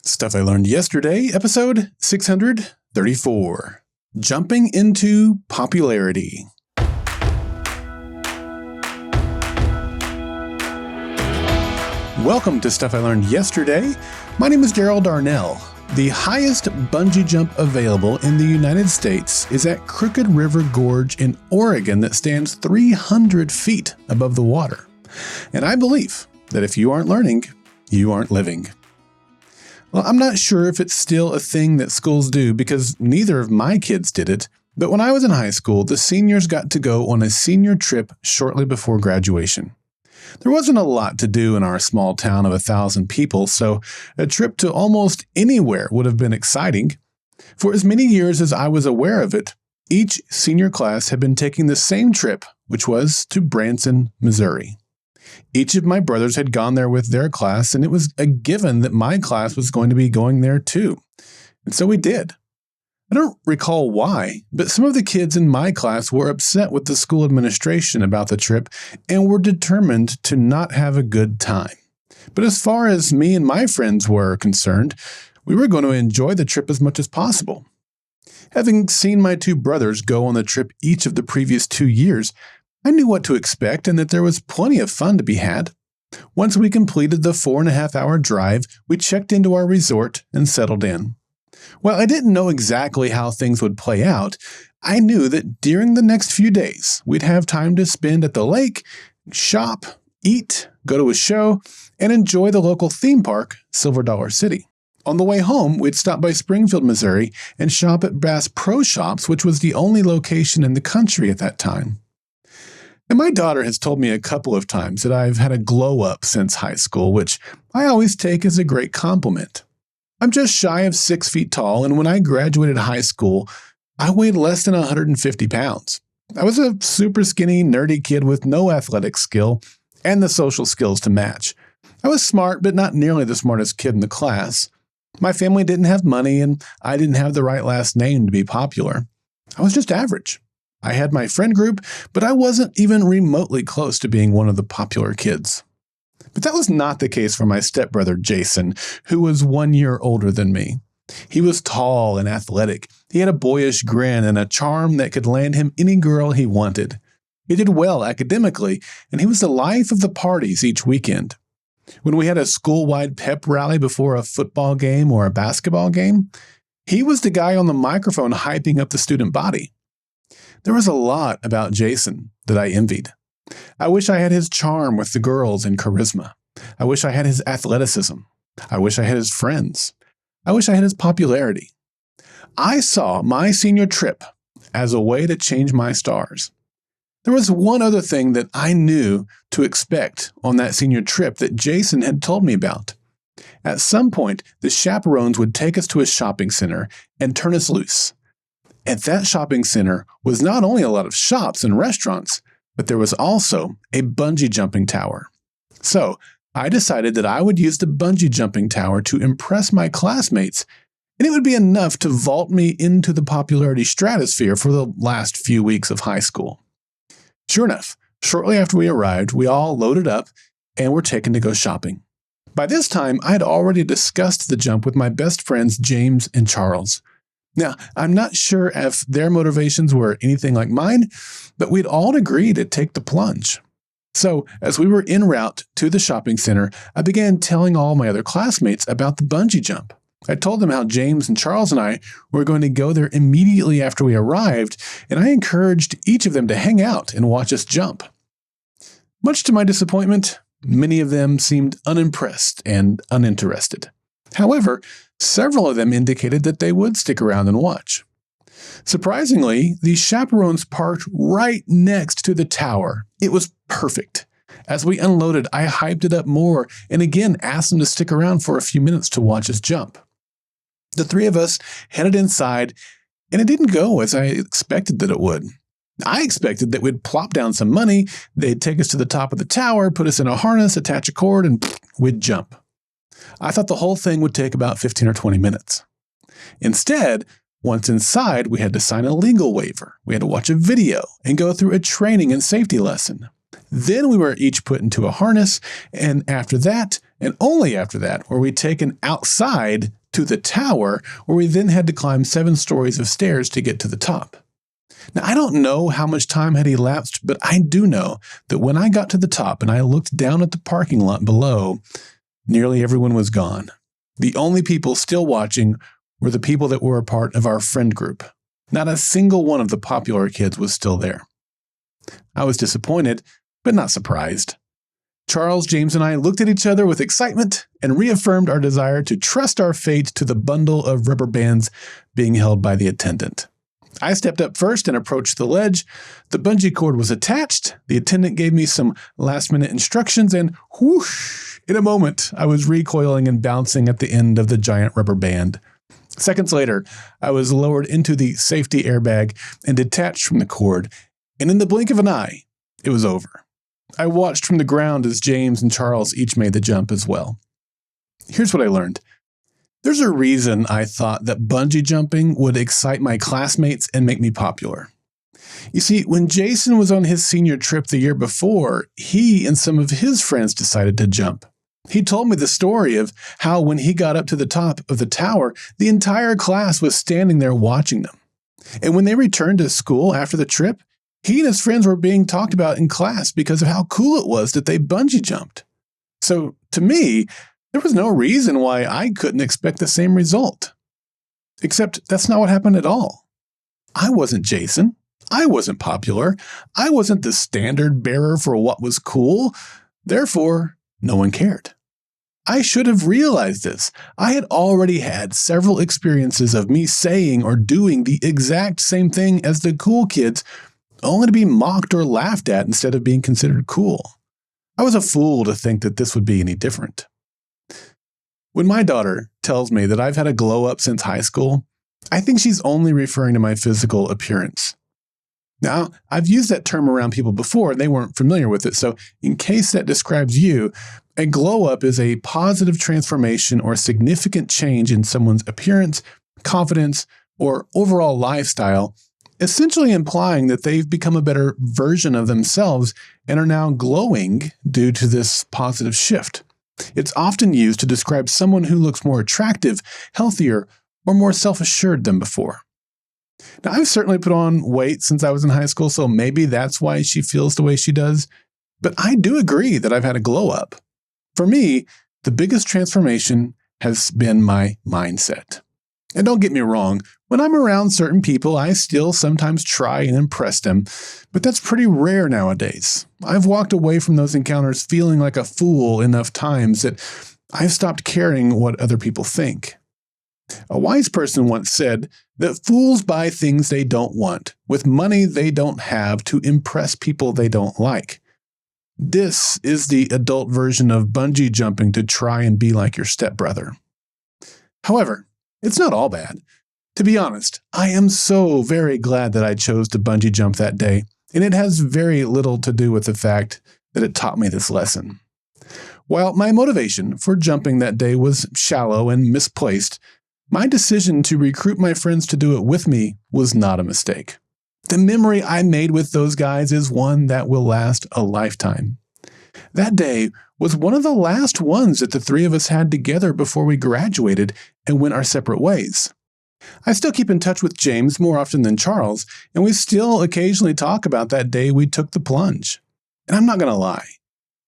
Stuff I Learned Yesterday, episode 634. Jumping into Popularity. Welcome to Stuff I Learned Yesterday. My name is Gerald Darnell. The highest bungee jump available in the United States is at Crooked River Gorge in Oregon that stands 300 feet above the water. And I believe that if you aren't learning, you aren't living. Well, I'm not sure if it's still a thing that schools do because neither of my kids did it, but when I was in high school, the seniors got to go on a senior trip shortly before graduation. There wasn't a lot to do in our small town of 1,000 people, so a trip to almost anywhere would have been exciting. For as many years as I was aware of it, each senior class had been taking the same trip, which was to Branson, Missouri. Each of my brothers had gone there with their class, and it was a given that my class was going to be going there too. And so we did. I don't recall why, but some of the kids in my class were upset with the school administration about the trip and were determined to not have a good time. But as far as me and my friends were concerned, we were going to enjoy the trip as much as possible. Having seen my two brothers go on the trip each of the previous 2 years, I knew what to expect and that there was plenty of fun to be had. Once we completed the 4.5-hour drive, we checked into our resort and settled in. While I didn't know exactly how things would play out, I knew that during the next few days, we'd have time to spend at the lake, shop, eat, go to a show, and enjoy the local theme park, Silver Dollar City. On the way home, we'd stop by Springfield, Missouri, and shop at Bass Pro Shops, which was the only location in the country at that time. And my daughter has told me a couple of times that I've had a glow up since high school, which I always take as a great compliment. I'm just shy of 6 feet tall, and when I graduated high school, I weighed less than 150 pounds. I was a super skinny, nerdy kid with no athletic skill and the social skills to match. I was smart, but not nearly the smartest kid in the class. My family didn't have money, and I didn't have the right last name to be popular. I was just average. I had my friend group, but I wasn't even remotely close to being one of the popular kids. But that was not the case for my stepbrother, Jason, who was 1 year older than me. He was tall and athletic. He had a boyish grin and a charm that could land him any girl he wanted. He did well academically, and he was the life of the parties each weekend. When we had a school-wide pep rally before a football game or a basketball game, he was the guy on the microphone hyping up the student body. There was a lot about Jason that I envied. I wish I had his charm with the girls and charisma. I wish I had his athleticism. I wish I had his friends. I wish I had his popularity. I saw my senior trip as a way to change my stars. There was one other thing that I knew to expect on that senior trip that Jason had told me about. At some point, the chaperones would take us to a shopping center and turn us loose. At that shopping center was not only a lot of shops and restaurants, but there was also a bungee jumping tower. So I decided that I would use the bungee jumping tower to impress my classmates, and it would be enough to vault me into the popularity stratosphere for the last few weeks of high school. Sure enough, shortly after we arrived, we all loaded up and were taken to go shopping. By this time, I had already discussed the jump with my best friends James and Charles. Now, I'm not sure if their motivations were anything like mine, but we'd all agreed to take the plunge. So, as we were en route to the shopping center, I began telling all my other classmates about the bungee jump. I told them how James and Charles and I were going to go there immediately after we arrived, and I encouraged each of them to hang out and watch us jump. Much to my disappointment, many of them seemed unimpressed and uninterested. However, several of them indicated that they would stick around and watch. Surprisingly, the chaperones parked right next to the tower. It was perfect. As we unloaded, I hyped it up more and again asked them to stick around for a few minutes to watch us jump. The three of us headed inside, and it didn't go as I expected that it would. I expected that we'd plop down some money, they'd take us to the top of the tower, put us in a harness, attach a cord, and we'd jump. I thought the whole thing would take about 15 or 20 minutes. Instead, once inside, we had to sign a legal waiver. We had to watch a video and go through a training and safety lesson. Then we were each put into a harness, and after that, and only after that, were we taken outside to the tower, where we then had to climb 7 stories of stairs to get to the top. Now, I don't know how much time had elapsed, but I do know that when I got to the top and I looked down at the parking lot below, nearly everyone was gone. The only people still watching were the people that were a part of our friend group. Not a single one of the popular kids was still there. I was disappointed, but not surprised. Charles, James, and I looked at each other with excitement and reaffirmed our desire to trust our fate to the bundle of rubber bands being held by the attendant. I stepped up first and approached the ledge. The bungee cord was attached. The attendant gave me some last-minute instructions, and whoosh, in a moment, I was recoiling and bouncing at the end of the giant rubber band. Seconds later, I was lowered into the safety airbag and detached from the cord, and in the blink of an eye, it was over. I watched from the ground as James and Charles each made the jump as well. Here's what I learned. There's a reason I thought that bungee jumping would excite my classmates and make me popular. You see, when Jason was on his senior trip the year before, he and some of his friends decided to jump. He told me the story of how when he got up to the top of the tower, the entire class was standing there watching them. And when they returned to school after the trip, he and his friends were being talked about in class because of how cool it was that they bungee jumped. So, to me, there was no reason why I couldn't expect the same result. Except that's not what happened at all. I wasn't Jason. I wasn't popular. I wasn't the standard bearer for what was cool. Therefore, no one cared. I should have realized this. I had already had several experiences of me saying or doing the exact same thing as the cool kids, only to be mocked or laughed at instead of being considered cool. I was a fool to think that this would be any different. When my daughter tells me that I've had a glow up since high school, I think she's only referring to my physical appearance. Now, I've used that term around people before and they weren't familiar with it, so in case that describes you, a glow up is a positive transformation or significant change in someone's appearance, confidence, or overall lifestyle, essentially implying that they've become a better version of themselves and are now glowing due to this positive shift. It's often used to describe someone who looks more attractive, healthier, or more self-assured than before. Now, I've certainly put on weight since I was in high school, so maybe that's why she feels the way she does. But I do agree that I've had a glow up. For me, the biggest transformation has been my mindset. And don't get me wrong, when I'm around certain people, I still sometimes try and impress them, but that's pretty rare nowadays. I've walked away from those encounters feeling like a fool enough times that I've stopped caring what other people think. A wise person once said that fools buy things they don't want, with money they don't have to impress people they don't like. This is the adult version of bungee jumping to try and be like your stepbrother. However, it's not all bad. To be honest, I am so very glad that I chose to bungee jump that day, and it has very little to do with the fact that it taught me this lesson. While my motivation for jumping that day was shallow and misplaced, my decision to recruit my friends to do it with me was not a mistake. The memory I made with those guys is one that will last a lifetime. That day was one of the last ones that the three of us had together before we graduated and went our separate ways. I still keep in touch with James more often than Charles, and we still occasionally talk about that day we took the plunge. And I'm not going to lie,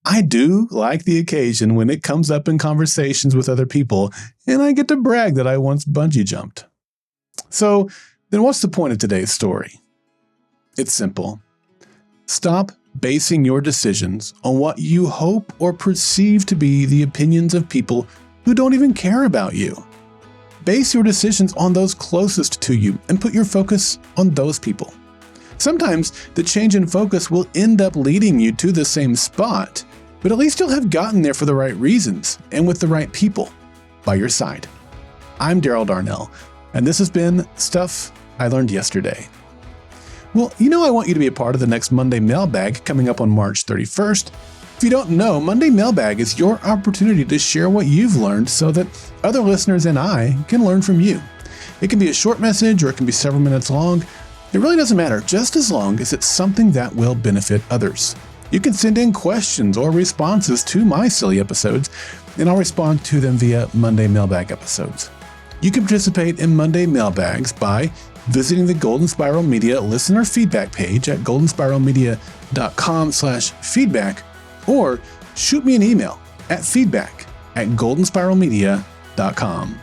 I do like the occasion when it comes up in conversations with other people, and I get to brag that I once bungee jumped. So, then what's the point of today's story? It's simple. Stop basing your decisions on what you hope or perceive to be the opinions of people who don't even care about you. Base your decisions on those closest to you and put your focus on those people. Sometimes the change in focus will end up leading you to the same spot, but at least you'll have gotten there for the right reasons and with the right people by your side. I'm Daryl Darnell, and this has been Stuff I Learned Yesterday. Well, I want you to be a part of the next Monday Mailbag coming up on March 31st. If you don't know, Monday Mailbag is your opportunity to share what you've learned so that other listeners and I can learn from you. It can be a short message or it can be several minutes long. It really doesn't matter, just as long as it's something that will benefit others. You can send in questions or responses to my SILY episodes, and I'll respond to them via Monday Mailbag episodes. You can participate in Monday Mailbags by visiting the Golden Spiral Media listener feedback page at goldenspiralmedia.com/feedback, or shoot me an email at feedback@goldenspiralmedia.com.